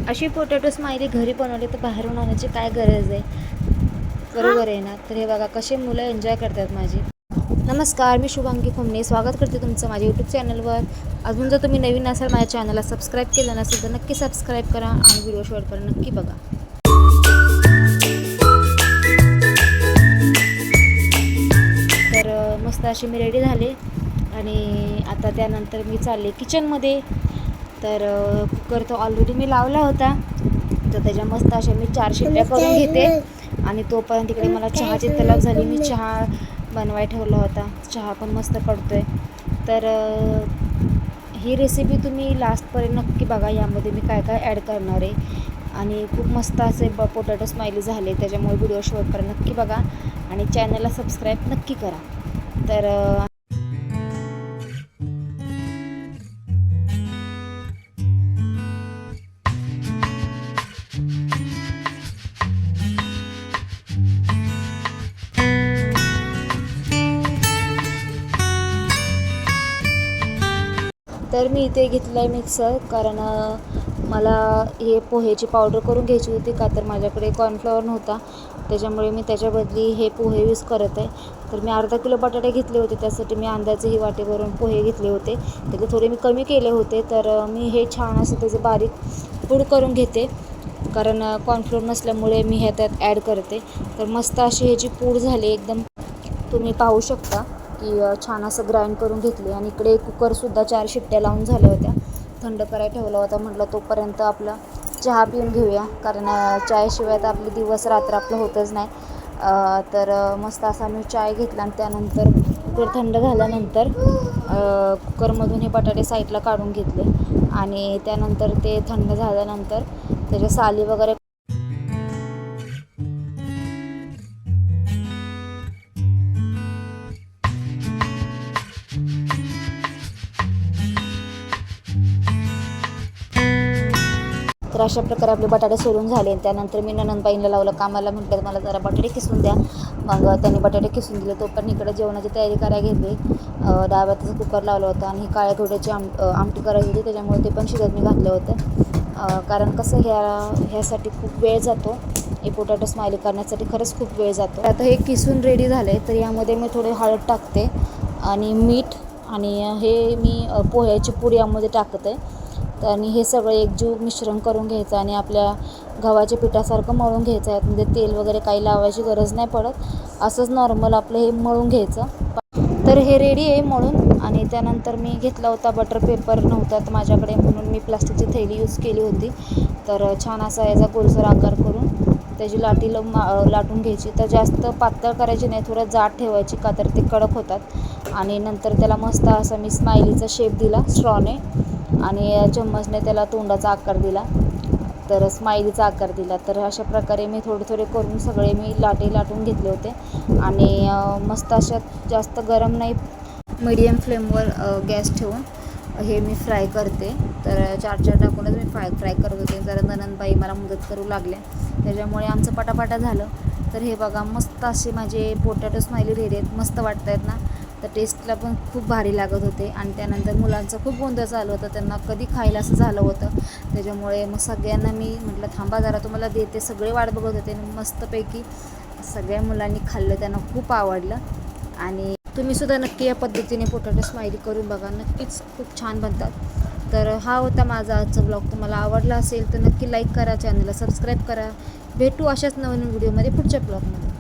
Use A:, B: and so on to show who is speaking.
A: अशी potato smiley घरी बनवली तर बाहेरून आणण्याची काय गरज आहे, बरोबर आहे ना. तर हे बघा कसे मुलं एन्जॉय करतात माझी. नमस्कार, मी शुभांगी खुमणे स्वागत करते तुमचं माझ्या यूट्यूब चॅनलवर. अजून जर तुम्ही नवीन असाल माझ्या चॅनलला सबस्क्राईब केलं नसेल तर नक्की सबस्क्राईब करा आणि व्हिडिओ शेवटपर्यंत नक्की बघा. तर मस्त अशी मी रेडी झाले आणि आता त्यानंतर मी चालले किचनमध्ये. तर कुकर तर ऑलरेडी मी लावला होता, तर त्याच्या मस्त अशा मी 4 शिट्ट्या करून घेते आणि तोपर्यंत तिकडे मला चहाची तलब झाली. मी चहा बनवाय ठेवला होता, चहा पण मस्त पडतोय. तर ही रेसिपी तुम्ही लास्टपर्यंत नक्की बघा, यामध्ये मी काय काय ॲड करणार आहे आणि खूप मस्त असे पोटॅटो स्माइली झाले. त्याच्यामुळे व्हिडिओ शेवटपर्यंत नक्की बघा आणि चॅनलला सबस्क्राईब नक्की करा. तर मी इथे घेतलं आहे मिक्सर, कारण मला हे पोहेची पावडर करून घ्यायची होती, का तर माझ्याकडे कॉर्नफ्लॉवर नव्हता. त्याच्यामुळे मी त्याच्या बदली हे पोहे यूज करत आहे. तर मी अर्धा किलो बटाटे घेतले होते, त्यासाठी मी अंदाजे ही वाटेवरून पोहे घेतले होते. त्याचे थोडे मी कमी केले होते. तर मी हे छान असं त्याचे बारीक पूड करून घेते, कारण कॉर्नफ्लॉवर नसल्यामुळे मी हे त्यात ॲड करते. तर मस्त अशी ह्याची पूड झाली एकदम, तुम्ही पाहू शकता की छान असं ग्राइंड करून घेतले. आणि इकडे कुकरसुद्धा 4 शिट्ट्या लावून झाल्या होत्या, थंड करायला ठेवला होता. म्हटलं तोपर्यंत आपला चहा पिऊन घेऊया, कारण चायशिवाय तर आपले दिवस रात्र आपलं होतच नाही. तर मस्त असा मी चाय घेतला आणि त्यानंतर कुकर थंड झाल्यानंतर कुकरमधून हे बटाटे साईडला काढून घेतले आणि त्यानंतर ते थंड झाल्यानंतर त्याच्या साली वगैरे तर अशा प्रकारे आपले बटाटे सोलून झाले. त्यानंतर मी ननंदबाईंना लावलं कामाला, म्हटलं मला जरा बटाटे किसून द्या. मग त्यांनी बटाटे किसून दिले. तो पण इकडे जेवणाची तयारी करायला घेतली. डाव्याचा कुकर लावला होता आणि काळ्या घेवड्याची आमटी करायची होती, त्याच्यामुळे ते पण शिजत मी घातलं होतं. कारण कसं ह्यासाठी खूप वेळ जातो, हे पोटॅटो स्माइली करण्यासाठी खरंच खूप वेळ जातो. आता हे किसून रेडी झाले. तर यामध्ये मी थोडे हळद टाकते आणि मीठ, आणि हे मी पोह्याची पूड यामध्ये टाकते. आणि हे सगळं एकजीव मिश्रण करून घ्यायचं आणि आपल्या गव्हाच्या पिठासारखं मळून घ्यायचं आहे. म्हणजे तेल वगैरे काही लावायची गरज नाही पडत, असंच नॉर्मल आपलं हे मळून घ्यायचं. तर हे रेडी आहे मळून. आणि त्यानंतर मी घेतला होता बटर पेपर, नव्हता तर माझ्याकडे, म्हणून मी प्लास्टिकची थैली यूज केली होती. तर छान असा याचा गोलसर आकार करून त्याची लाटी लाटून घ्यायची. तर जास्त पातळ करायची नाही, थोडं जाड ठेवायची, का तर ते कडक होतात. आणि नंतर त्याला मस्त असा मी स्माइलीचा शेप दिला स्ट्रॉने, आणि चम्मचने त्याला तोंडाचा आकार दिला, तर स्माइलीचा आकार दिला. तर अशा प्रकारे मी थोडे थोडे करून सगळे मी लाटून घेतले होते. आणि मस्त अशा जास्त गरम नाही, मीडियम फ्लेमवर गॅस ठेवून हे मी फ्राय करते. तर 4 टाकूनच मी फ्राय करत होते. जरा ननंदबाई मला मदत करू लागल्या, त्याच्यामुळे आमचं पटापटा झालं. तर हे बघा मस्त असे माझे पोटॅटो स्माइली रेडी आहेत, मस्त वाटत आहेत ना. तर टेस्टला पण खूप भारी लागत होते. आणि त्यानंतर मुलांचं खूप गोंधळ चालू होतं, त्यांना कधी खायला असं झालं होतं. त्याच्यामुळे मग सगळ्यांना मी म्हटलं थांबा जरा तुम्हाला देते. सगळे वाट बघत होते. मस्तपैकी सगळ्या मुलांनी खाल्लं, त्यांना खूप आवडलं. आणि तुम्हीसुद्धा नक्की या पद्धतीने पोटॅटो स्माइली करून बघा, नक्कीच खूप छान बनतात. तर हा होता माझा आजचा ब्लॉग. तुम्हाला आवडला असेल तर नक्की लाईक करा, चॅनलला सबस्क्राईब करा. भेटू अशाच नवीन व्हिडिओमध्ये पुढच्या ब्लॉगमध्ये.